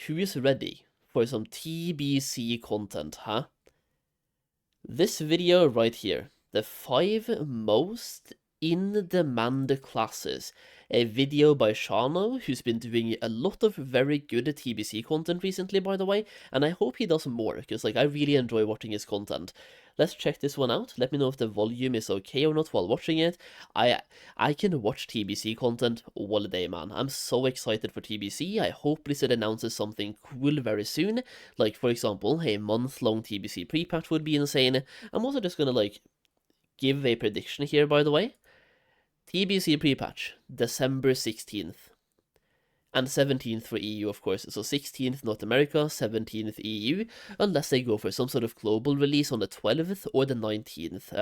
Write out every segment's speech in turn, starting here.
who is ready for some TBC content, huh? This video right here, the 5 most in-demand classes, a video by Shaman, who's been doing a lot of very good TBC content recently, by the way, and I hope he does more, because I really enjoy watching his content. Let's check this one out. Let me know if the volume is okay or not while watching it. I can watch TBC content all day, man. I'm so excited for TBC. I hope Blizzard announces something cool very soon. Like, for example, a month-long TBC pre-patch would be insane. I'm also just gonna, give a prediction here, by the way. TBC pre-patch, December 16th. And 17th for EU, of course. So 16th North America, 17th EU, unless they go for some sort of global release on the 12th or the 19th.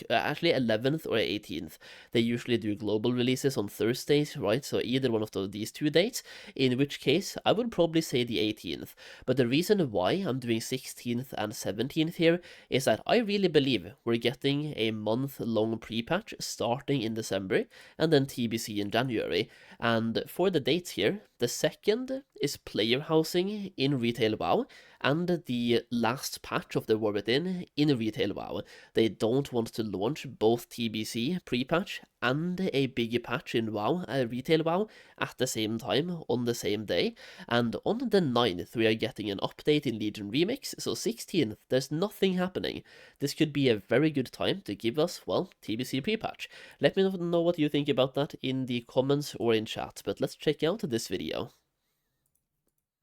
Actually 11th or 18th. They usually do global releases on Thursdays, right? So either one of these 2 dates, in which case I would probably say the 18th. But the reason why I'm doing 16th and 17th here is that I really believe we're getting a month-long pre-patch starting in December and then TBC in January. And for the dates here, the 2nd is player housing in Retail WoW, and the last patch of the War Within in Retail WoW. They don't want to launch both TBC pre-patch and a big patch in WoW, Retail WoW, at the same time, on the same day. And on the 9th, we are getting an update in Legion Remix, so 16th, there's nothing happening. This could be a very good time to give us, well, TBC pre-patch. Let me know what you think about that in the comments or in chat, but let's check out this video.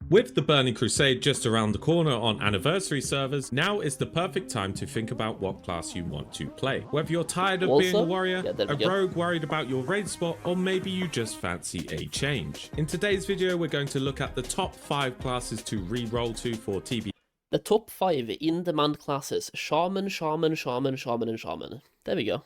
With the Burning Crusade just around the corner on anniversary servers, now is the perfect time to think about what class you want to play. Whether you're tired of being a warrior, a rogue worried about your raid spot, or maybe you just fancy a change. In today's video, we're going to look at the top 5 classes to re-roll to for TBC. The top 5 in-demand classes: Shaman, Shaman, Shaman, Shaman, and Shaman. There we go.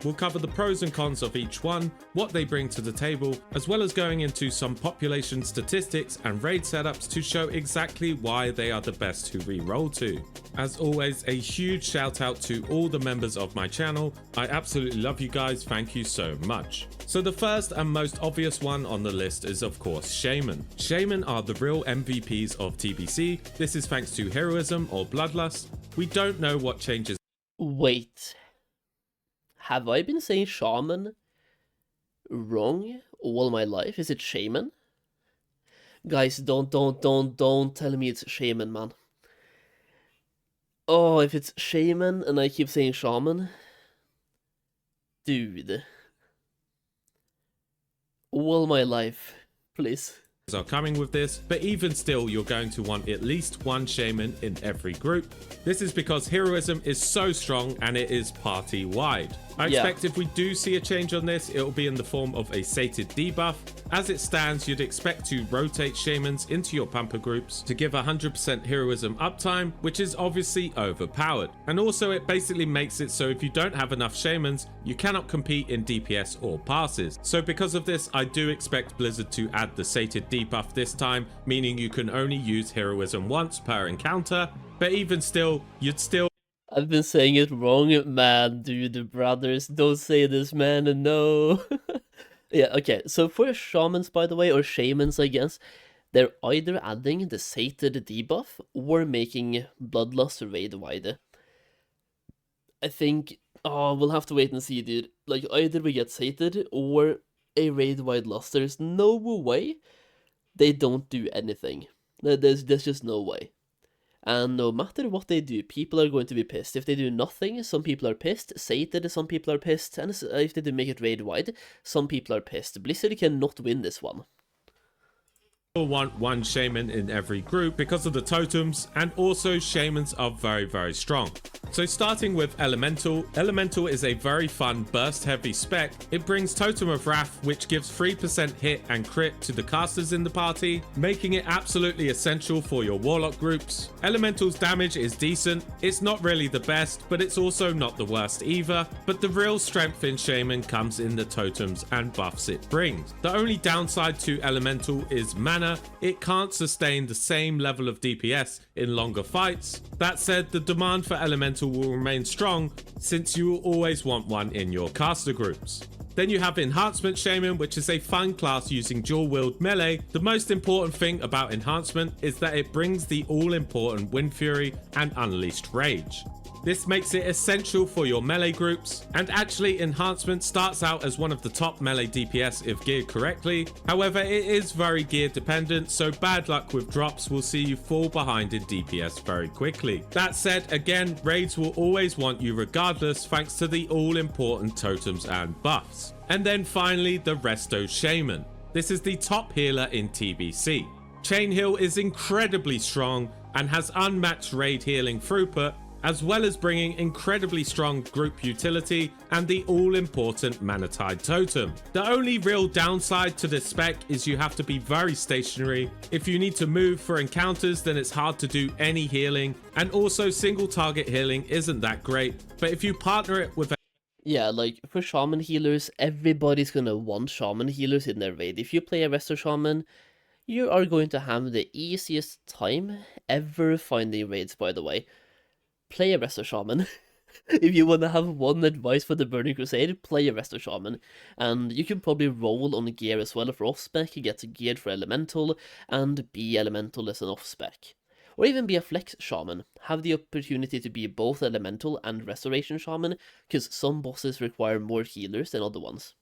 We'll cover the pros and cons of each one, what they bring to the table, as well as going into some population statistics and raid setups to show exactly why they are the best to re-roll to. As always, a huge shout out to all the members of my channel. I absolutely love you guys, thank you so much. So the first and most obvious one on the list is of course Shaman. Shaman are the real MVPs of TBC. This is thanks to heroism or bloodlust. We don't know what changes. Wait. Have I been saying Shaman wrong all my life? Is it Shaman? Guys, don't tell me it's Shaman, man. Oh, if it's Shaman and I keep saying Shaman, dude. All my life, please. Are coming with this, but even still you're going to want at least one Shaman in every group. This is because heroism is so strong and it is party wide. I expect if we do see a change on this, it will be in the form of a sated debuff. As it stands, you'd expect to rotate Shamans into your pumper groups to give 100% heroism uptime, which is obviously overpowered. And also it basically makes it so if you don't have enough Shamans, you cannot compete in DPS or passes. So because of this, I do expect Blizzard to add the sated debuff this time, meaning you can only use heroism once per encounter, but even still, you'd still... I've been saying it wrong, man, dude, brothers, don't say this, man, no. Yeah, okay, so for Shamans, by the way, or Shamans, I guess, they're either adding the sated debuff or making Bloodlust raid wide. I think, we'll have to wait and see, dude. Like, either we get sated or a raid wide lust. There's no way they don't do anything. There's just no way. And no matter what they do, people are going to be pissed. If they do nothing, some people are pissed. Sated, some people are pissed. And if they do make it raid wide, some people are pissed. Blizzard cannot win this one. Want one Shaman in every group because of the totems, and also Shamans are very strong. So starting with Elemental. Elemental is a very fun burst heavy spec. It brings Totem of Wrath, which gives 3% hit and crit to the casters in the party, making it absolutely essential for your Warlock groups. Elemental's damage is decent. It's not really the best, but it's also not the worst either. But the real strength in Shaman comes in the totems and buffs it brings. The only downside to Elemental is mana. It can't sustain the same level of DPS in longer fights. That said, the demand for Elemental will remain strong since you will always want one in your caster groups. Then you have Enhancement Shaman, which is a fun class using dual wield melee. The most important thing about Enhancement is that it brings the all-important Wind Fury and Unleashed Rage. This makes it essential for your melee groups, and actually Enhancement starts out as one of the top melee DPS if geared correctly. However, it is very gear dependent, so bad luck with drops will see you fall behind in DPS very quickly. That said, again, raids will always want you regardless thanks to the all-important totems and buffs. And then finally, the Resto Shaman. This is the top healer in TBC. Chain Heal is incredibly strong and has unmatched raid healing throughput, as well as bringing incredibly strong group utility and the all-important Mana Tide totem. The only real downside to this spec is you have to be very stationary. If you need to move for encounters, then it's hard to do any healing, and also single target healing isn't that great, but if you partner it with Yeah, like, for Shaman healers, everybody's gonna want Shaman healers in their raid. If you play a Resto Shaman, you are going to have the easiest time ever finding raids, by the way. Play a Resto Shaman. If you want to have one advice for the Burning Crusade, play a Resto Shaman. And you can probably roll on gear as well for off-spec, get geared for Elemental, and be Elemental as an off-spec. Or even be a Flex Shaman. Have the opportunity to be both Elemental and Restoration Shaman, because some bosses require more healers than other ones.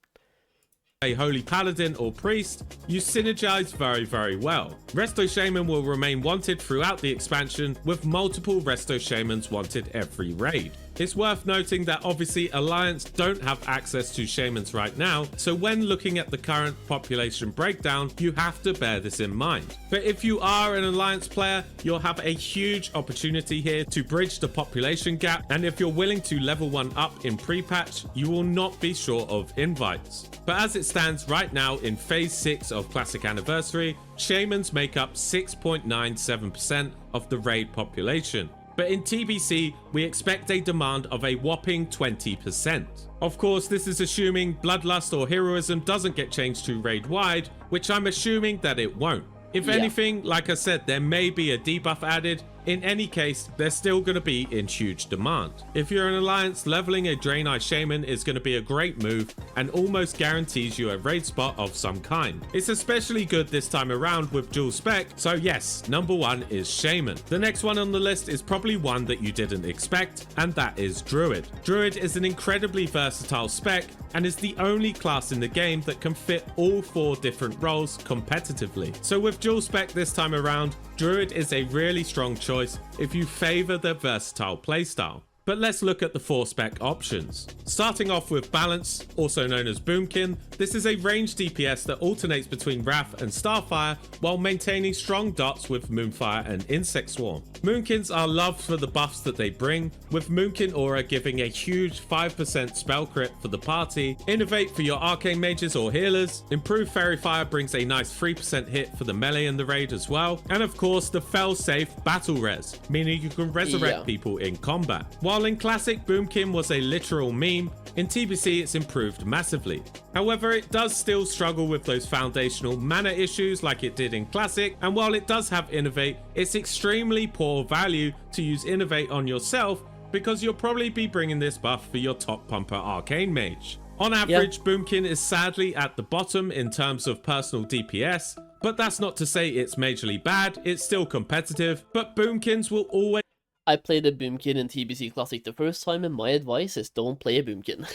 A Holy Paladin or Priest, you synergize very well. Resto Shaman will remain wanted throughout the expansion, with multiple Resto Shamans wanted every raid. It's worth noting that obviously Alliance don't have access to Shamans right now, so when looking at the current population breakdown, you have to bear this in mind. But if you are an Alliance player, you'll have a huge opportunity here to bridge the population gap, and if you're willing to level 1 up in pre-patch, you will not be short of invites. But as it stands right now in Phase 6 of Classic Anniversary, Shamans make up 6.97% of the raid population. But in TBC, we expect a demand of a whopping 20%. Of course, this is assuming Bloodlust or Heroism doesn't get changed to raid-wide, which I'm assuming that it won't. If anything, like I said, there may be a debuff added. In any case, they're still going to be in huge demand. If you're an Alliance, leveling a Draenei Shaman is going to be a great move and almost guarantees you a raid spot of some kind. It's especially good this time around with dual spec, so yes, number 1 is Shaman. The next one on the list is probably one that you didn't expect, and that is Druid. Druid is an incredibly versatile spec and is the only class in the game that can fit all 4 different roles competitively. So with dual spec this time around, Druid is a really strong choice if you favor the versatile playstyle. But let's look at the 4 spec options. Starting off with Balance, also known as Boomkin, this is a ranged DPS that alternates between Wrath and Starfire while maintaining strong dots with Moonfire and Insect Swarm. Moonkins are loved for the buffs that they bring, with Moonkin Aura giving a huge 5% spell crit for the party, Innovate for your Arcane Mages or Healers, Improved Fairy Fire brings a nice 3% hit for the melee in the raid as well, and of course the fail-safe Battle Res, meaning you can resurrect people in combat. While in Classic, Boomkin was a literal meme, in TBC it's improved massively. However, it does still struggle with those foundational mana issues like it did in Classic, and while it does have Innovate, it's extremely poor value to use Innovate on yourself because you'll probably be bringing this buff for your top pumper Arcane Mage. On average, Boomkin is sadly at the bottom in terms of personal DPS, but that's not to say it's majorly bad, it's still competitive, but Boomkins will always... I played a Boomkin in TBC Classic the first time, and my advice is don't play a Boomkin.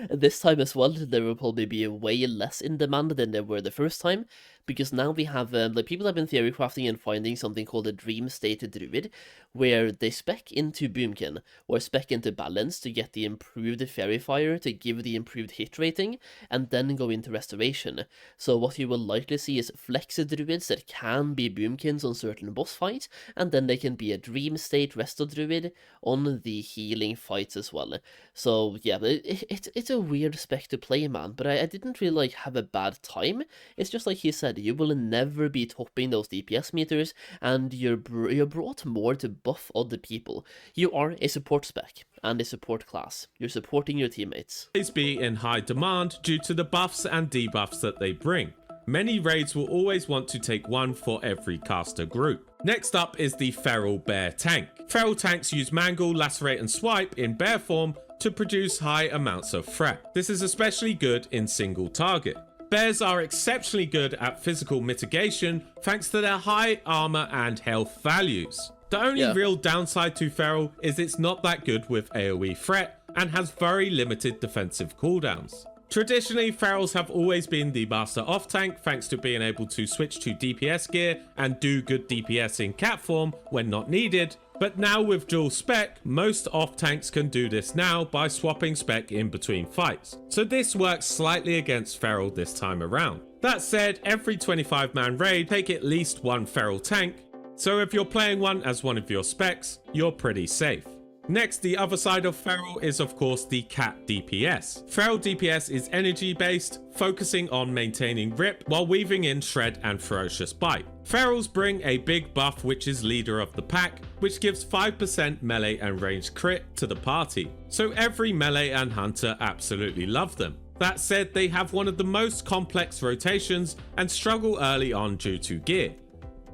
This time as well, there will probably be way less in demand than there were the first time, because now we have, like, people have been theory crafting and finding something called a Dream State Druid, where they spec into Boomkin, or spec into Balance to get the improved Fairy Fire to give the improved hit rating, and then go into Restoration. So what you will likely see is Flex Druids that can be Boomkins on certain boss fights, and then they can be a Dream State Resto Druid on the healing fights as well. So yeah, it's a weird spec to play, man, but I didn't really like have a bad time. It's just like he said, you will never be topping those DPS meters, and you're brought more to buff other people. You are a support spec and a support class. You're supporting your teammates. be in high demand due to the buffs and debuffs that they bring. Many raids will always want to take one for every caster group. Next up is the Feral Bear Tank. Feral tanks use Mangle, Lacerate and Swipe in bear form to produce high amounts of threat. This is especially good in single target. Bears are exceptionally good at physical mitigation thanks to their high armor and health values. The only real downside to Feral is it's not that good with AoE threat and has very limited defensive cooldowns. Traditionally, Ferals have always been the master off tank thanks to being able to switch to DPS gear and do good DPS in cat form when not needed, but now with dual spec, most off tanks can do this now by swapping spec in between fights. So this works slightly against Feral this time around. That said, every 25-man raid take at least one Feral tank, so if you're playing one as one of your specs, you're pretty safe. Next, the other side of Feral is of course the cat DPS. Feral DPS is energy based, focusing on maintaining rip while weaving in shred and ferocious bite. Ferals bring a big buff which is leader of the pack, which gives 5% melee and ranged crit to the party. So every melee and hunter absolutely love them. That said, they have one of the most complex rotations and struggle early on due to gear.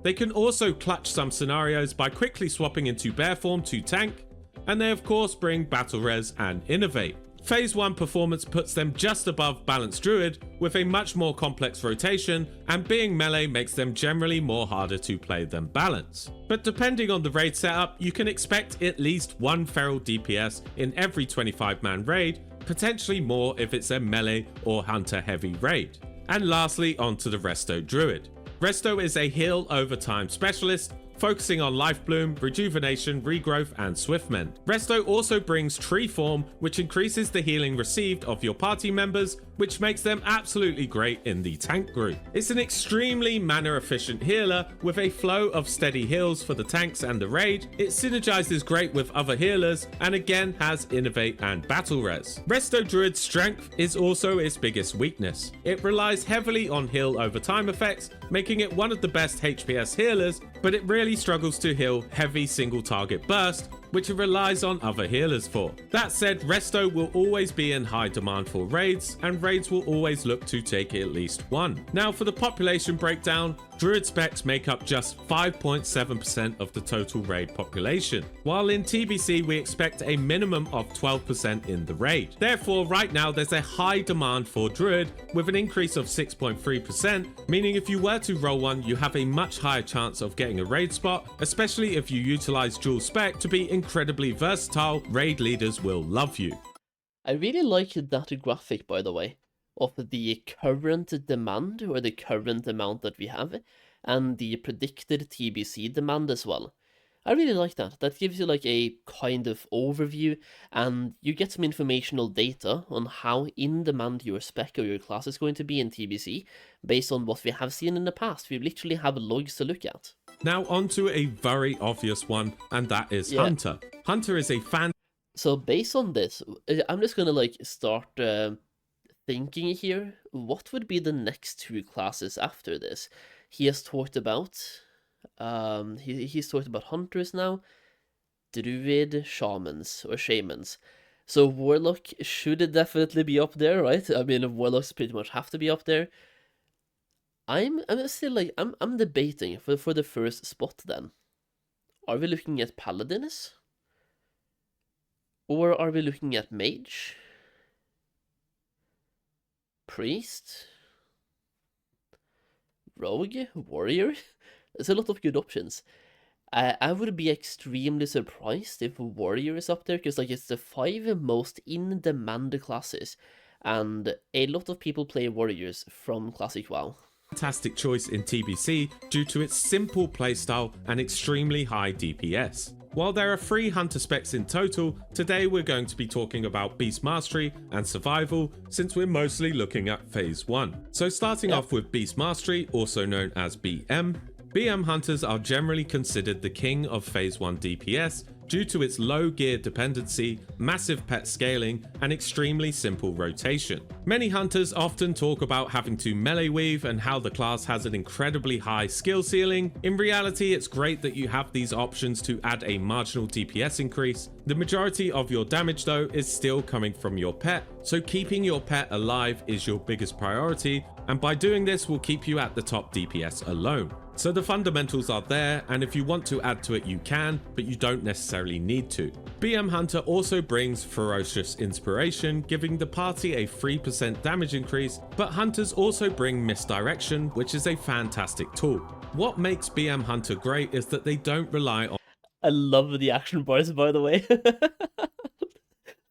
They can also clutch some scenarios by quickly swapping into bear form to tank, and they of course bring battle res and innovate. Phase 1 performance puts them just above balanced Druid with a much more complex rotation, and being melee makes them generally more harder to play than balance. But depending on the raid setup, you can expect at least one Feral DPS in every 25-man raid, potentially more if it's a melee or hunter heavy raid. And lastly, onto the Resto Druid. Resto is a heal over time specialist, focusing on life bloom, rejuvenation, regrowth, and swift mend. Resto also brings tree form, which increases the healing received of your party members, which makes them absolutely great in the tank group. It's an extremely mana efficient healer with a flow of steady heals for the tanks and the raid. It synergizes great with other healers and again has innovate and battle res. Resto Druid's strength is also its biggest weakness. It relies heavily on heal over time effects, making it one of the best HPS healers, but it really struggles to heal heavy single target burst, which it relies on other healers for. That said, Resto will always be in high demand for raids, and raids will always look to take at least one. Now for the population breakdown, Druid specs make up just 5.7% of the total raid population, while in TBC we expect a minimum of 12% in the raid. Therefore, right now there's a high demand for Druid with an increase of 6.3%, meaning if you were to roll one, you have a much higher chance of getting a raid spot, especially if you utilize dual spec to be incredibly versatile. Raid leaders will love you. I really like that graphic, by the way, of the current demand, or the current amount that we have, and the predicted TBC demand as well. I really like that. That gives you like a kind of overview, and you get some informational data on how in demand your spec or your class is going to be in TBC, based on what we have seen in the past. We literally have logs to look at. Now onto a very obvious one, and that is Hunter. Hunter is a fan. So based on this, I'm just gonna like start thinking here, what would be the next two classes after this? He has talked about, he's talked about Hunters now, Druid, Shamans, or Shamans. So Warlock should definitely be up there, right? I mean, Warlocks pretty much have to be up there. I'm still like, I'm debating for the first spot then. Are we looking at Paladins? Or are we looking at Mage? Priest? Rogue? Warrior? There's a lot of good options. I would be extremely surprised if Warrior is up there, because like it's the 5 most in-demand classes, and a lot of people play Warriors from Classic WoW. Fantastic choice in TBC due to its simple playstyle and extremely high DPS. While there are 3 Hunter specs in total, today we're going to be talking about Beast Mastery and Survival, since we're mostly looking at Phase 1. So starting off with Beast Mastery, also known as BM. BM Hunters are generally considered the king of Phase 1 DPS due to its low gear dependency, massive pet scaling, and extremely simple rotation. Many hunters often talk about having to melee weave and how the class has an incredibly high skill ceiling. In reality, it's great that you have these options to add a marginal DPS increase. The majority of your damage though is still coming from your pet, so keeping your pet alive is your biggest priority, and by doing this will keep you at the top DPS alone. So the fundamentals are there, and if you want to add to it you can, but you don't necessarily need to. BM Hunter also brings Ferocious Inspiration, giving the party a 3% damage increase, but Hunters also bring Misdirection, which is a fantastic tool. What makes BM Hunter great is that they don't rely on... I love the action bars, by the way.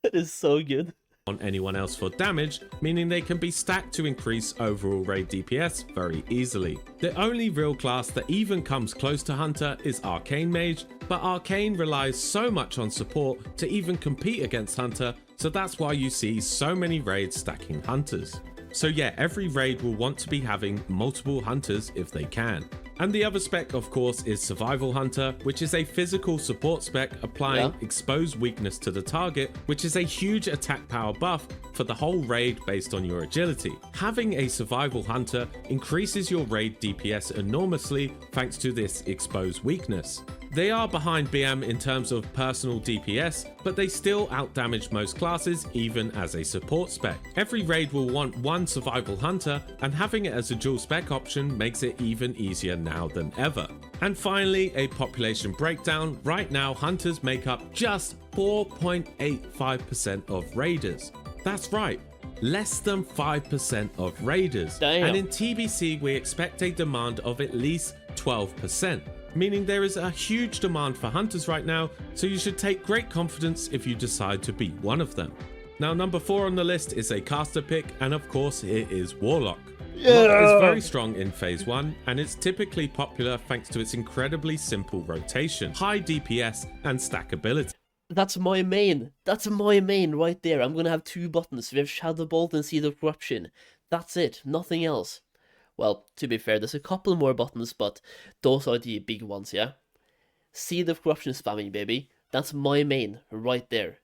It is so good. ...on anyone else for damage, meaning they can be stacked to increase overall raid DPS very easily. The only real class that even comes close to Hunter is Arcane Mage, but Arcane relies so much on support to even compete against Hunter, so that's why you see so many raids stacking Hunters. So yeah, every raid will want to be having multiple Hunters if they can. And the other spec, of course, is Survival Hunter, which is a physical support spec applying exposed weakness to the target, which is a huge attack power buff for the whole raid based on your agility. Having a Survival Hunter increases your raid DPS enormously thanks to this exposed weakness. They are behind BM in terms of personal DPS, but they still outdamage most classes even as a support spec. Every raid will want one Survival Hunter, and having it as a dual spec option makes it even easier now than ever. And finally, a population breakdown. Right now, Hunters make up just 4.85% of raiders. That's right, less than 5% of raiders. Damn. And in TBC, we expect a demand of at least 12%. Meaning there is a huge demand for Hunters right now, so you should take great confidence if you decide to be one of them. Now, number 4 on the list is a caster pick, and of course it is Warlock. Warlock is very strong in phase 1, and it's typically popular thanks to its incredibly simple rotation, high DPS, and stackability. That's my main. That's my main right there. I'm gonna have 2 buttons. We have Shadow Bolt and Seed of Corruption. That's it. Nothing else. Well, to be fair, there's a couple more buttons, but those are the big ones, yeah? Seed of Corruption spamming, baby. That's my main, right there.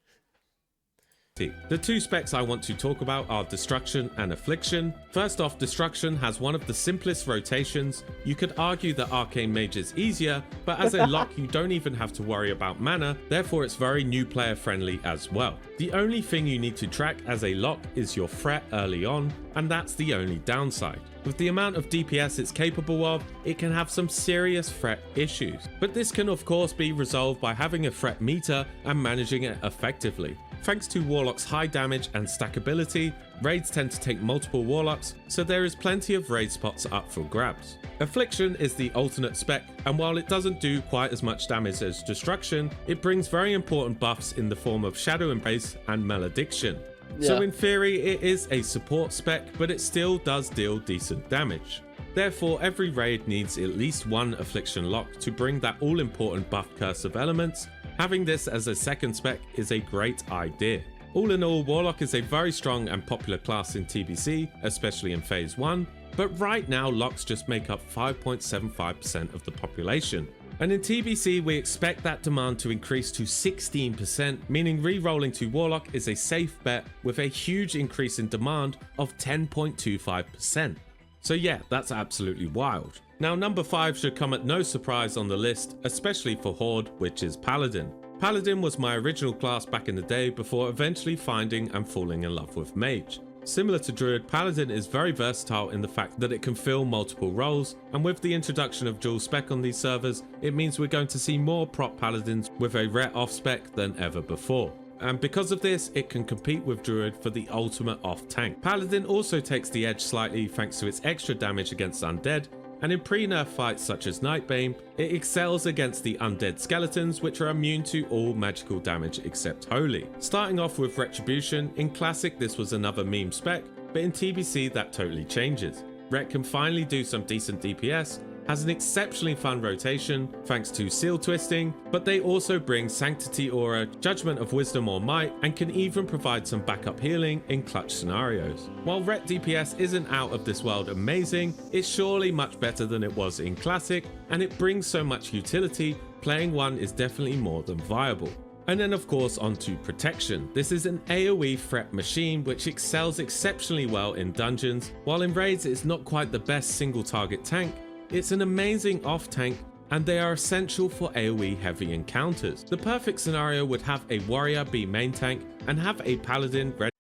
The 2 specs I want to talk about are Destruction and Affliction. First off, Destruction has one of the simplest rotations. You could argue that Arcane Mage is easier, but as a lock you don't even have to worry about mana, therefore it's very new player friendly as well. The only thing you need to track as a lock is your threat early on, and that's the only downside. With the amount of DPS it's capable of, it can have some serious threat issues. But this can of course be resolved by having a threat meter and managing it effectively. Thanks to Warlock's high damage and stackability, raids tend to take multiple Warlocks, so there is plenty of raid spots up for grabs. Affliction is the alternate spec, and while it doesn't do quite as much damage as Destruction, it brings very important buffs in the form of Shadow Embrace and Malediction. So in theory it is a support spec, but it still does deal decent damage. Therefore every raid needs at least one Affliction lock to bring that all important buff curse of elements. Having this as a second spec is a great idea. All in all, Warlock is a very strong and popular class in TBC, especially in phase 1, but right now locks just make up 5.75% of the population. And in TBC we expect that demand to increase to 16%, meaning re-rolling to Warlock is a safe bet with a huge increase in demand of 10.25%. So yeah, that's absolutely wild. Now number 5 should come at no surprise on the list, especially for Horde, which is Paladin. Paladin was my original class back in the day before eventually finding and falling in love with Mage. Similar to Druid, Paladin is very versatile in the fact that it can fill multiple roles, and with the introduction of dual spec on these servers, it means we're going to see more prop Paladins with a rare off spec than ever before. And because of this, it can compete with Druid for the ultimate off tank. Paladin also takes the edge slightly thanks to its extra damage against undead, and in pre-nerf fights such as Nightbane, it excels against the undead skeletons, which are immune to all magical damage except Holy. Starting off with Retribution, in Classic this was another meme spec, but in TBC that totally changes. Ret can finally do some decent DPS, has an exceptionally fun rotation thanks to seal twisting, but they also bring Sanctity Aura, Judgment of Wisdom or Might, and can even provide some backup healing in clutch scenarios. While Ret DPS isn't out of this world amazing, it's surely much better than it was in Classic, and it brings so much utility, playing one is definitely more than viable. And then of course onto Protection. This is an AoE threat machine which excels exceptionally well in dungeons, while in raids it's not quite the best single target tank. It's an amazing off tank, and they are essential for AoE heavy encounters. The perfect scenario would have a warrior be main tank and have a paladin ready.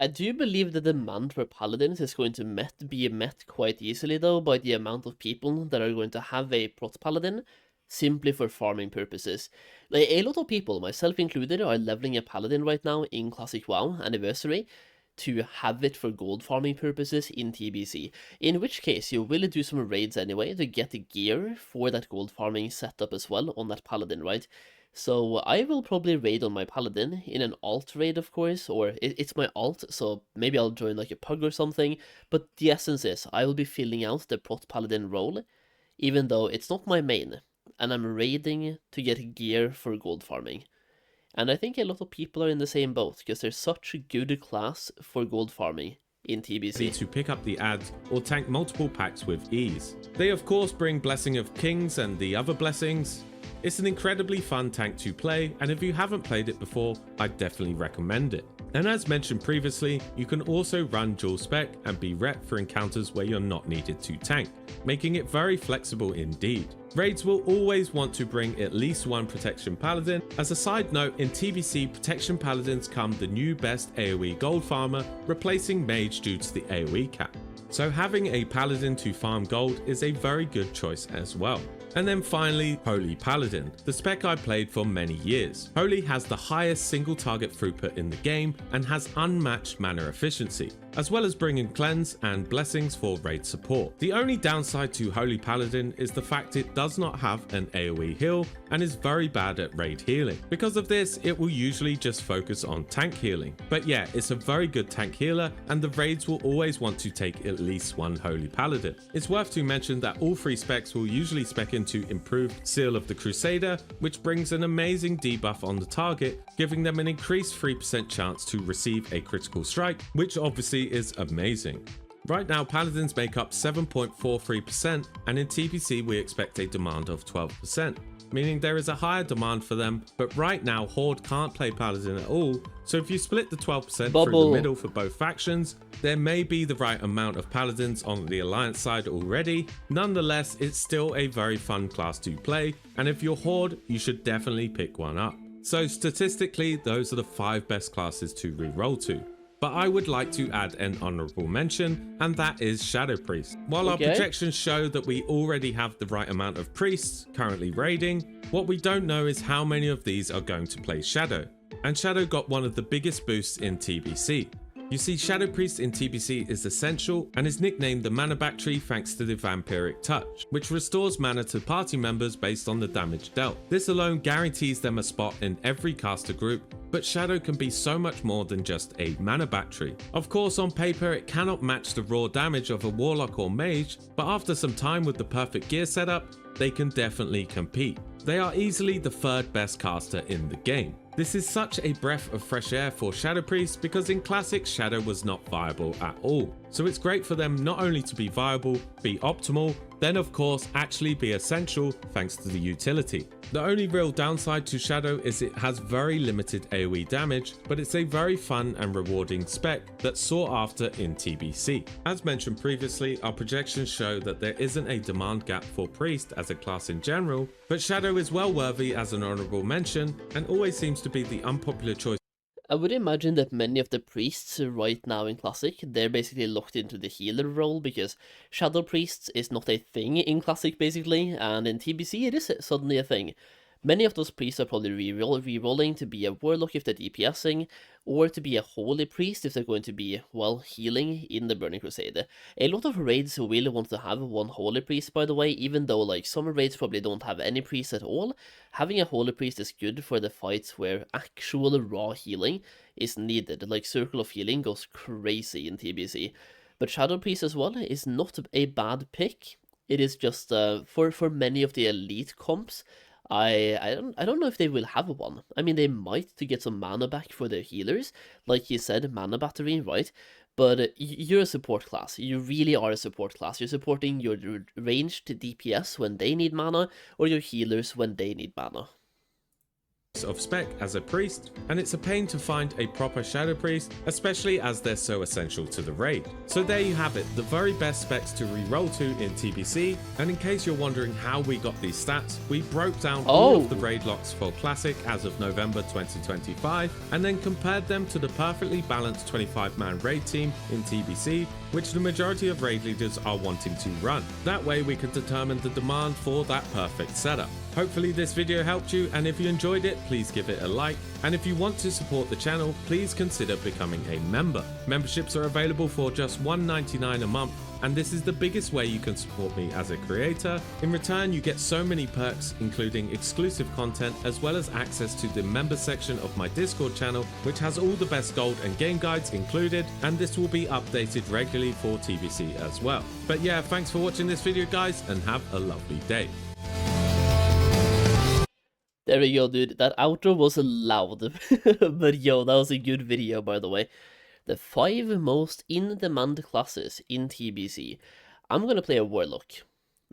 I do believe the demand for Paladins is going to be met quite easily, though, by the amount of people that are going to have a Prot Paladin simply for farming purposes. Like, a lot of people, myself included, are leveling a Paladin right now in Classic WoW Anniversary to have it for gold farming purposes in TBC, in which case you will do some raids anyway to get the gear for that gold farming setup as well on that Paladin, right? So I will probably raid on my Paladin in an alt raid, of course, or it's my alt, so maybe I'll join like a pug or something, but the essence is I will be filling out the Prot Paladin role, even though it's not my main, and I'm raiding to get gear for gold farming. And I think a lot of people are in the same boat, because there's such a good class for gold farming in TBC. To pick up the ads or tank multiple packs with ease. They of course bring Blessing of Kings and the other blessings. It's an incredibly fun tank to play, and if you haven't played it before, I'd definitely recommend it. And as mentioned previously, you can also run dual spec and be rep for encounters where you're not needed to tank, making it very flexible indeed. Raids will always want to bring at least one Protection Paladin. As a side note, in TBC, Protection Paladins come the new best AoE gold farmer, replacing Mage due to the AoE cap. So having a Paladin to farm gold is a very good choice as well. And then finally, Holy Paladin, the spec I played for many years. Holy has the highest single target throughput in the game and has unmatched mana efficiency, as well as bringing cleanse and blessings for raid support. The only downside to Holy Paladin is the fact it does not have an AoE heal and is very bad at raid healing. Because of this, it will usually just focus on tank healing. But yeah, it's a very good tank healer, and the raids will always want to take at least one Holy Paladin. It's worth to mention that all three specs will usually spec into improved Seal of the Crusader, which brings an amazing debuff on the target, giving them an increased 3% chance to receive a critical strike, which obviously is amazing. Right now, Paladins make up 7.43%, and in TBC we expect a demand of 12%, meaning there is a higher demand for them, but right now Horde can't play Paladin at all, so if you split the 12% through the middle for both factions, there may be the right amount of Paladins on the Alliance side already. Nonetheless, it's still a very fun class to play, and if you're Horde, you should definitely pick one up. So statistically, those are the 5 best classes to reroll to. But I would like to add an honourable mention, and that is Shadow Priest. While our projections show that we already have the right amount of priests currently raiding, what we don't know is how many of these are going to play Shadow. And Shadow got one of the biggest boosts in TBC. You see, Shadow Priest in TBC is essential and is nicknamed the Mana Battery thanks to the Vampiric Touch, which restores mana to party members based on the damage dealt. This alone guarantees them a spot in every caster group, but Shadow can be so much more than just a mana battery. Of course, on paper it cannot match the raw damage of a Warlock or Mage, but after some time with the perfect gear setup, they can definitely compete. They are easily the 3rd best caster in the game. This is such a breath of fresh air for Shadow Priest because in Classic, Shadow was not viable at all. So it's great for them not only to be viable, be optimal, then of course actually be essential thanks to the utility. The only real downside to Shadow is it has very limited AoE damage, but it's a very fun and rewarding spec that's sought after in TBC. As mentioned previously, our projections show that there isn't a demand gap for Priest as a class in general, but Shadow is well worthy as an honourable mention and always seems to be the unpopular choice. I would imagine that many of the priests right now in Classic, they're basically locked into the healer role because Shadow Priests is not a thing in Classic basically, and in TBC it is suddenly a thing. Many of those priests are probably re-rolling to be a Warlock if they're DPSing, or to be a Holy Priest if they're going to be, well, healing in the Burning Crusade. A lot of raids will want to have one Holy Priest, by the way, even though like some raids probably don't have any priests at all. Having a Holy Priest is good for the fights where actual raw healing is needed, like Circle of Healing goes crazy in TBC. But Shadow Priest as well is not a bad pick. It is just, for many of the elite comps, I don't know if they will have one. I mean, they might to get some mana back for their healers, like you said, mana battery, right? But you're a support class. You really are a support class. You're supporting your ranged DPS when they need mana, or your healers when they need mana. of spec as a priest, and it's a pain to find a proper shadow priest, especially as they're so essential to the raid. So there you have it, the very best specs to re-roll to in TBC, and in case you're wondering how we got these stats, we broke down all of the raid locks for Classic as of November 2025, and then compared them to the perfectly balanced 25-man raid team in TBC, which the majority of raid leaders are wanting to run. That way we can determine the demand for that perfect setup. Hopefully this video helped you, and if you enjoyed it, please give it a like, and if you want to support the channel, please consider becoming a member. Memberships are available for just $1.99 a month, and this is the biggest way you can support me as a creator. In return, you get so many perks, including exclusive content, as well as access to the members section of my Discord channel, which has all the best gold and game guides included, and this will be updated regularly for TBC as well. But yeah, thanks for watching this video guys, and have a lovely day. There we go, dude. That outro was loud. But yo, that was a good video, by the way. The 5 most in-demand classes in TBC. I'm gonna play a Warlock.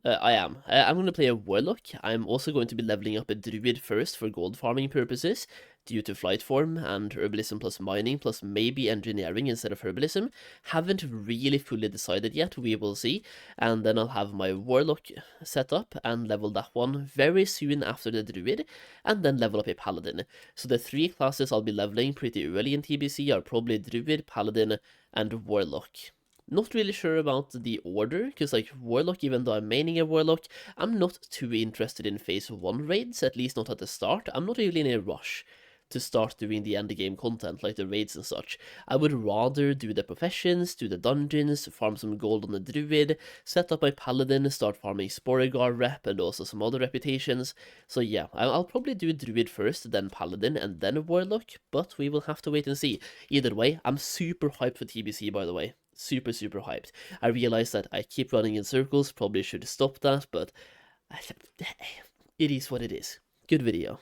I'm gonna play a Warlock. I'm also going to be leveling up a Druid first for gold farming purposes, due to flight form and herbalism plus mining plus maybe engineering instead of herbalism. Haven't really fully decided yet, we will see. And then I'll have my Warlock set up and level that one very soon after the Druid, and then level up a Paladin. So the 3 classes I'll be leveling pretty early in TBC are probably Druid, Paladin, and Warlock. Not really sure about the order, because like Warlock, even though I'm maining a Warlock, I'm not too interested in phase 1 raids, at least not at the start. I'm not really in a rush to start doing the end game content like the raids and such. I would rather do the professions, do the dungeons, farm some gold on the Druid, set up my Paladin, start farming Sporegar rep and also some other reputations. So yeah, I'll probably do Druid first, then Paladin, and then Warlock, but we will have to wait and see. Either way, I'm super hyped for TBC, by the way. Super hyped. I realize that I keep running in circles, probably should stop that, but it is what it is. Good video.